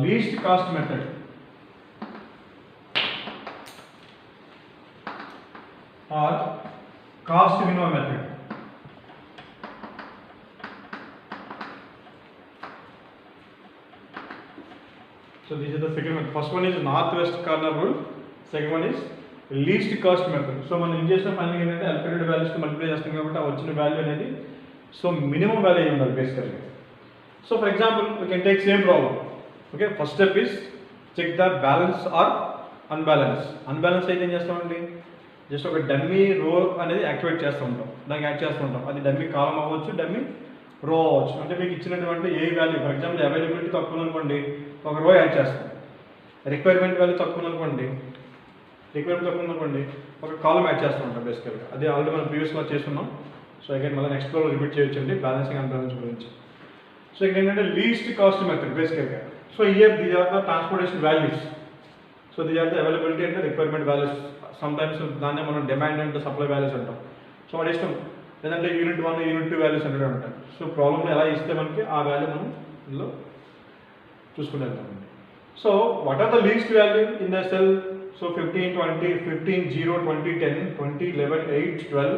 Least cost method or cost minimum method. So this is the second one. First one is northwest corner rule. Second one is least cost method. So మనం ఏం చేసిన final ఏంటంటే అల్లోకేటెడ్ values తో multiply చేస్తాం కాబట్టి ఆ వచ్చిన value అనేది సో మినిమం వాల్యూ అయి ఉండాలి బేసికల్గా. So for example we can take same problem. Okay, first step is check the balance or unbalance. Unbalance అయితే ఏం చేస్తామండి, జస్ట్ ఒక డమ్మీ రో అనేది యాక్టివేట్ చేస్తూ ఉంటాం, దానికి యాడ్ చేస్తూ ఉంటాం. అది డమ్మీ కాలం అవ్వచ్చు, డమ్మీ రో అవ్వచ్చు. అంటే మీకు ఇచ్చినటువంటి ఏ వాల్యూ, ఫర్ ఎగ్జాంపుల్ అవైలబిలిటీ తక్కువ అనుకోండి, ఒక రో యాడ్ చేస్తాం. రిక్వైర్మెంట్ వాల్యూ తక్కువ అనుకోండి, ఒక కాలం యాడ్ చేస్తూ ఉంటాం బేసికల్గా. అది ఆల్రెడీ మనం ప్రీవియస్గా చేస్తున్నాం. సో అగైన్ మళ్ళీ నెక్స్ట్ ఫ్లోలో రిపీట్ చేయొచ్చండి బ్యాలెన్సింగ్ అన్బ్యాలెన్స్ గురించి. సో ఇక్కడ ఏంటంటే లీస్ట్ కాస్ట్ మెథడ్ బేసికల్గా. So here these are the transportation values. So these are the availability and requirement values. Sometimes దాన్ని మనం డిమాండ్ అండ్ సప్లై వాల్యూస్ అంటాం. సో వాటి ఇష్టం, లేదంటే యూనిట్ 1 యూనిట్ 2 వాల్యూస్ అంటే ఉంటాయి. సో ప్రాబ్లమ్లో ఎలా ఇస్తే మనకి ఆ వాల్యూ మనం ఇందులో చూసుకుని వెళ్తామండి. So what are the least value in the cell? So 15, 20, 15, 0, 20, 10, 20, 11, 8, 12,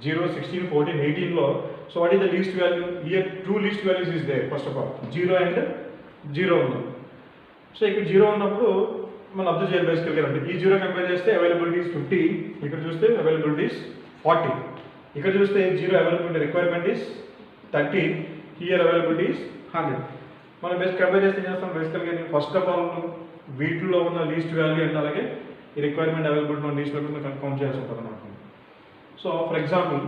0, 16, 14, 18లో. So what is the least value? Here 2 least values is there. First of all 0 and 0 ఉంది. సో ఇక్కడ 0 ఉన్నప్పుడు మనం అబ్జర్వ్ చేయాలి బేసికల్గా అంటే ఈ 0 కంపేర్ చేస్తే అవైలబిలిటీస్ 50, ఇక్కడ చూస్తే అవైలబిలిటీస్ 40, ఇక్కడ చూస్తే 0 availability requirement is 30, here availabilities 100. మనం బేస్ కంపేర్ చేస్తే ఏం చేస్తాం బేసికల్గా, ఫస్ట్ ఆఫ్ ఆల్ వీటిలో ఉన్న లీస్ట్ వాల్యూ అండ్ అలాగే ఈ రిక్వైర్మెంట్ అవైలబిలిటీ ఉన్న లీస్ట్ వాల్యూ కన్ఫర్మ్ చేయాల్సి ఉంటుంది అనమాట. So for example,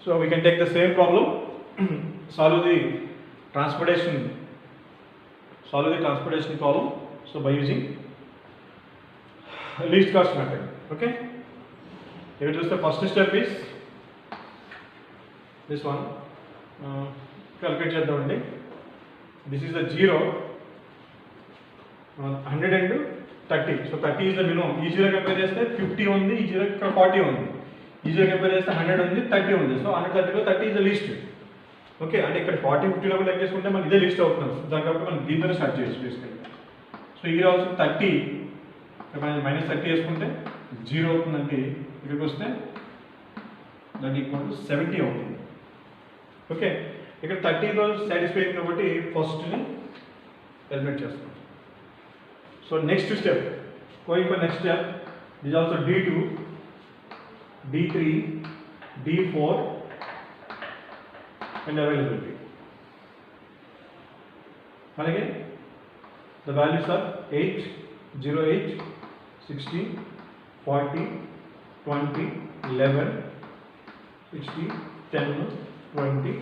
so we can take the same problem, solve the transportation problem, so by using least cost method. Okay, here just the first step is this one. Calculate చేద్దామండి. This is the 0, 100 and 30. So 30 is the minimum. ఈ 0 compare చేస్తే 50 ఉంది, ఈ 0 ఇక్కడ 40 ఉంది. ఈ 0 compare చేస్తే 100 ఉంది, 30 ఉంది. సో 130లో 30 is the least. ఓకే, అంటే ఇక్కడ 40, 50లో కూడా లెక్క చేసుకుంటే మనకి ఇదే లిస్ట్ అవుతుంది. దాని కాబట్టి మనం దీంతోనే స్టార్ట్ చేయొచ్చు బేసికల్గా. సో ఈ ఆల్సో 30 -30 వేసుకుంటే 0 అవుతుందండి. ఇక్కడికి వస్తే దట్ ఈక్వల్ టు 70 అవుతుంది. ఓకే, ఇక్కడ 30లో సాటిస్ఫై అయింది కాబట్టి ఫస్ట్ని ఎలిమినేట్ చేస్తాం. So next step, going for next step, this also D2, D3, D4 and availability. Again, the values are 8, 0, 8, 16, 40, 20, 11, 60, 10, 20,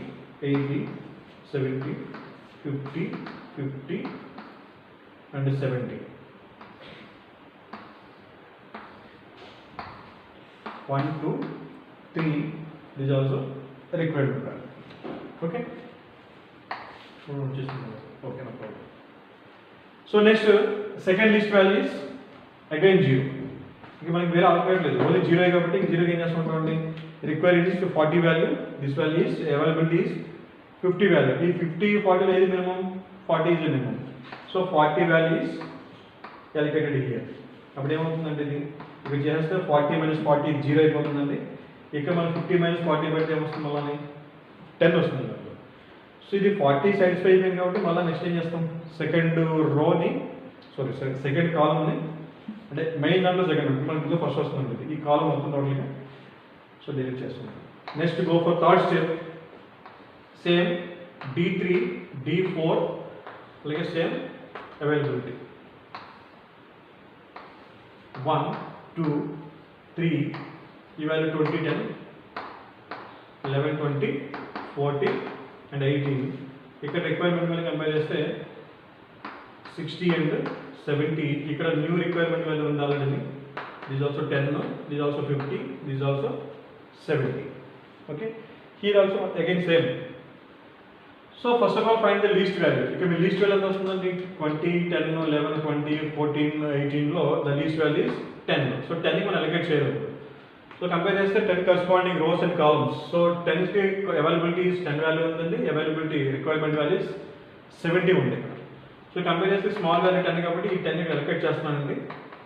80, 70, 50, 50 and 70. 1, 2, 3, this is also the required value. Okay, just okay, no problem. So next second list value is again 0. ఇక మనకి వేరే alphabet లేదు, only 0 కాబట్టి 0 ఏం చేస్తామండి, required is 40 value, this value is availability is 50 value. ఈ 50, 40 ఏది minimum? 40 is minimum. So 40 value is calculated here. అప్పుడు ఏమవుతుందండి, ఇది ఇక్కడ చేస్తే 40 - 40 0 అయిపోతుందండి. ఇక్కడ మనం 50 - 40 పెడితే ఏమొస్తుంది, మళ్ళీ 10 వస్తుంది. సో ఇది 40 సాటిస్ఫై అయిపోయింది కాబట్టి మళ్ళీ నెక్స్ట్ ఏం చేస్తాం, సెకండ్ రోని సెకండ్ కాలంని, అంటే మెయిన్ దాంట్లో సెకండ్ మనకి ఫస్ట్ వస్తుంది, ఈ కాలం మొత్తం టోటల్గా సో డిలీట్ చేస్తాం. Next go for third step, same D3, D4 అలాగే సేమ్ అవైలబిలిటీ 1, 2, 3, ఈ వాల్యూ 20, 10, 11, 20, 40 and 18. ఇక్కడ రిక్వైర్మెంట్ వాల్యూ కంపేర్ చేస్తే 60 and 70. ఇక్కడ న్యూ రిక్వైర్మెంట్ వాల్యూ ఉండాలని, this also 10, this also 50, this also 70. Okay, here also again same. So first of all find the least value. ఇక్కడ మీ least value ఎంత వస్తుందండి, 20, 10, 11, 20, 14, 18లో the least value is 10. So 10ని మనం allocate చేయలేదు. So compare చేస్తే 10 corresponding rows and columns. So 10కి availability 10 value ఉందండి, అవైలబిలిటీ రిక్వైర్మెంట్ వాల్యూస్ 70 ఉంది ఇక్కడ. సో కంపేర్ చేస్తే స్మాల్ వాల్యూ 10 కాబట్టి ఈ 10 అలొకేట్ చేస్తున్నానండి.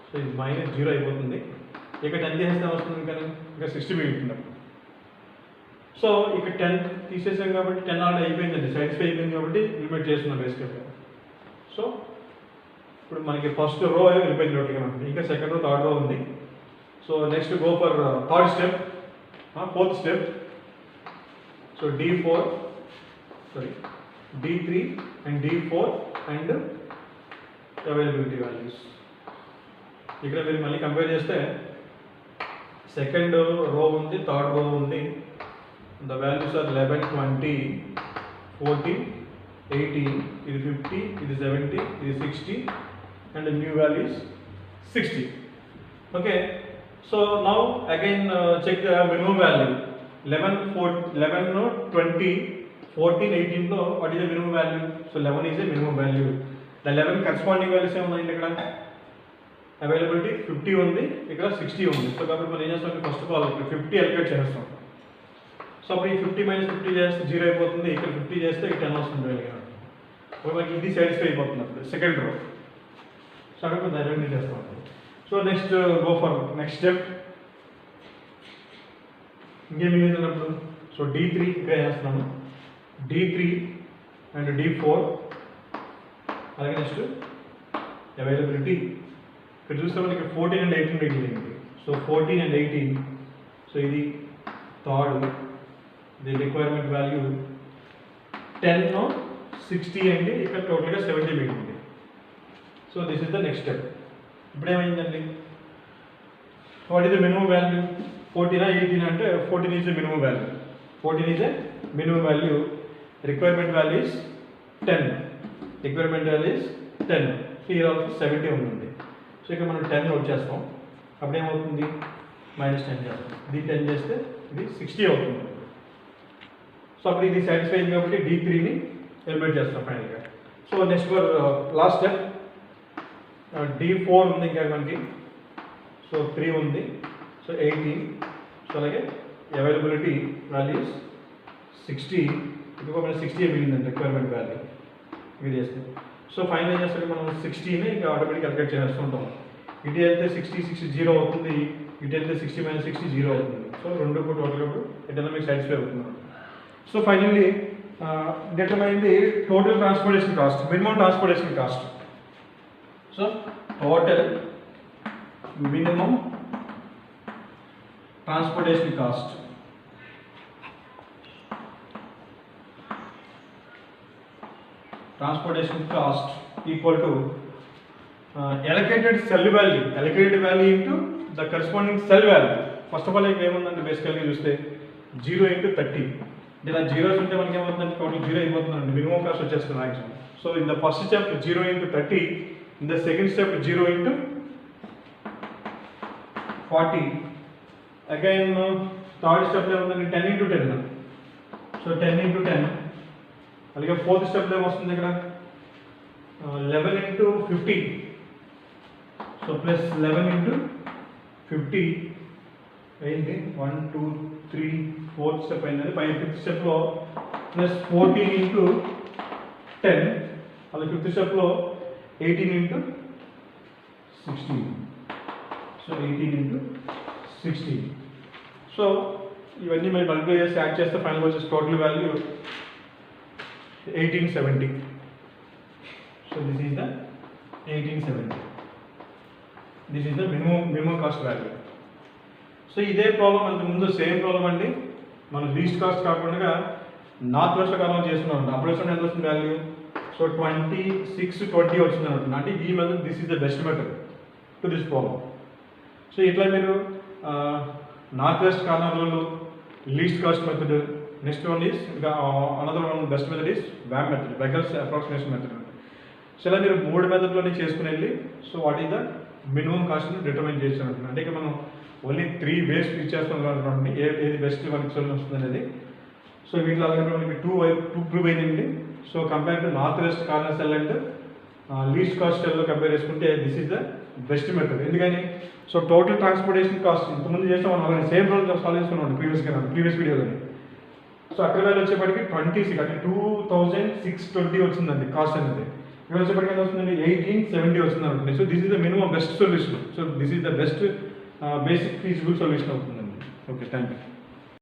సో ఇది -0 అయిపోతుంది. ఇక 10 చేస్తే వస్తుంది కానీ ఇంకా 60 మిగులుతుంది. సో ఇక 10 తీసేసాం కాబట్టి 10 ఆల్రెడీ అయిపోయిందండి, సాటిస్ఫై అయిపోయింది కాబట్టి లిమిట్ చేస్తున్నాం బేసికల్గా. సో ఇప్పుడు మనకి ఫస్ట్ రో వెళ్ళిపోయింది టోటల్గా, ఇంకా సెకండ్ రో థర్డ్ రో ఉంది. So next go for third step, fourth step. So D4 sorry D3 and D4 and availability values. ఇక్కడ మీరు మళ్ళీ కంపేర్ చేస్తే సెకండ్ రో ఉంది, థర్డ్ రో ఉంది. ద వాల్యూస్ ఆర్ 11, 20, 14, 18, ఇది 50, ఇది 70, ఇది 60 and the new value is 60. Okay, so now again check the minimum value. 11, 20, 14, 18 లో what is the minimum value? So 11 is a minimum value. The 11 corresponding values ఏమున్నాయి ఇక్కడ? Availability 50 ఉంది, ఇక్కడ 60 ఉంది. సో కాబట్టి మనం ఏం చేస్తాం, ఫస్ట్ ఆఫ్ ఆల్ 50 అలొకేట్ చేస్తాం. సో అప్పుడు ఈ 50 - 50 చేస్తే 0 అయిపోతుంది, ఇక్కడ 50 చేస్తే 10 వస్తుంది వాల్యూ. అప్పుడు మనకి ఇది సాటిస్ఫై అయిపోతుంది అప్పుడు సెకండ్ రో. సో అక్కడ మనం డైరెక్ట్లీ చేస్తాం. So next go for next step. ఇంకేం మిగిలినప్పుడు సో D3 ఇక్కడ చేస్తున్నాము, D3 అండ్ D4. అలాగే నెక్స్ట్ అవైలబిలిటీ ఇక్కడ చూస్తే మనకి 14 and 18 మిగిలింది. సో 14 and 18, సో ఇది థర్డ్. ది రిక్వైర్మెంట్ వాల్యూ 10, 60 అండి, ఇక్కడ టోటల్గా 70 మిగిలింది. So this is the next step. ఇప్పుడు ఏమైందండి, what is the minimum value? 14 or 18 అంటే 14 is the minimum value. 14 is the minimum value. Requirement value is 10. Requirement value is 10. Here also 70 ఉంటుంది. So ఇక్కడ మనం 10 నోట్ చేస్తాం. అప్పుడు ఏమవుతుంది, -10 చేస్తాం. ఇది 10 చేస్తే ఇది 60 అవుతుంది. సో అప్పుడు ఇది సాటిస్ఫై అయింది కాబట్టి D3ని ఎలిమినేట్ చేస్తాం ఫైనల్గా. So next for last step D4 ఉంది ఇంకా మనకి. సో 3 ఉంది, సో 18. సో అలాగే అవైలబిలిటీ వాల్యూస్ 60. ఇప్పుడు మనకి 60 మిగిలిందండి రిక్వైర్మెంట్ వాల్యూ. ఇది చేస్తాం. సో ఫైనల్ ఏం చేస్తే మనం 60ని ఇంకా ఆటోమేటిక్ అలొకేట్ చేస్తుంటాం. ఇటు వెళ్తే 60, 60, 0 అవుతుంది. ఇటు వెళ్తే 60 - 60, 0 అవుతుంది. సో రెండు కూడా టోటల్గా ఎటైనా మీకు సాటిస్ఫై అవుతుంది. So finally determine the total transportation cost, minimum transportation cost. So total minimum transportation cost equal to allocated cell value into the corresponding cell value. First of all ఇక్కడ ఏముందంటే బేసికల్గా చూస్తే 0 × 30. ఇలా జీరోస్ ఉంటే మనకి ఏమవుతుందంటే టోటల్ 0 అయిపోతుందండి, మినిమం కాస్ట్ వచ్చేస్తుంది maximum. So in the first step 0 × 30, in the second step 0 × 40. Again third స్టెప్లో ఏముందండి 10 × 10. సో 10 × 10. అలాగే ఫోర్త్ స్టెప్లో ఏమొస్తుంది ఇక్కడ 11 × 50. సో ప్లస్ 11 × 50 అయింది. 1, 2, 3, 4th స్టెప్ అయింది. ఫిఫ్త్ స్టెప్లో ప్లస్ 14 × 10. అలాగే ఫిఫ్త్ స్టెప్లో 18 × 16. సో 18 × 16. సో ఇవన్నీ మేము మల్టిప్లై చేసి యాడ్ చేస్తే ఫైనల్ వచ్చేసి total value 1870. So this is the 1870. This is the minimum cost value. So ఇదే ప్రాబ్లం అంత ముందు సేమ్ ప్రాబ్లం అండి, మనం లీస్ట్ కాస్ట్ కాకుండా నార్త్ వెస్ట్ కాలం చేస్తున్నాం. అప్పుడు వచ్చిన ఎంత వస్తుంది వాల్యూ? సో 26, 20 వచ్చింది అనుకుంటున్నా. అంటే ఈ method this is the best method to this problem. So ఇట్లా మీరు నార్త్ వెస్ట్ కార్నర్లలో least cost method, next one is another one best method is VAM method, Vogel's approximation method. So ఇలా మీరు 3 మెథడ్లోనే చేసుకుని వెళ్ళి so what is the minimum కాస్ట్ని determine చేసి అంటున్నాను. అంటే ఇక మనం ఓన్లీ 3 వేస్ ఇచ్చేస్తాం కాబట్టి ఏది బెస్ట్ మనకి సొల్యూషన్ వస్తుంది అనేది. సో వీటిలో అలాగే మనకి 2 ప్రూవ్ అయిందండి. So compare to north west corner cell and least cost compare చేసుకుంటే this is the best method. ఎందుకని సో టోటల్ ట్రాన్స్పోర్టేషన్ కాస్ట్ ఇంతకుముందు చేస్తే మనం ఆల్రెడీ సేమ్ రోజు సాల్వ్ చేసుకున్నాం ప్రీవియస్ వీడియోలోని. సో అక్కడ వేళ వచ్చేప్పటికి 26 అంటే 2620 వచ్చిందండి కాస్ట్ అనేది. ఇక్కడ వచ్చేప్పటికి ఎంత వస్తుందండి 1870 వస్తుంది అనుకోండి. So this is the minimum best solution. So this is the best basic feasible solution అవుతుందండి. Okay, thank you.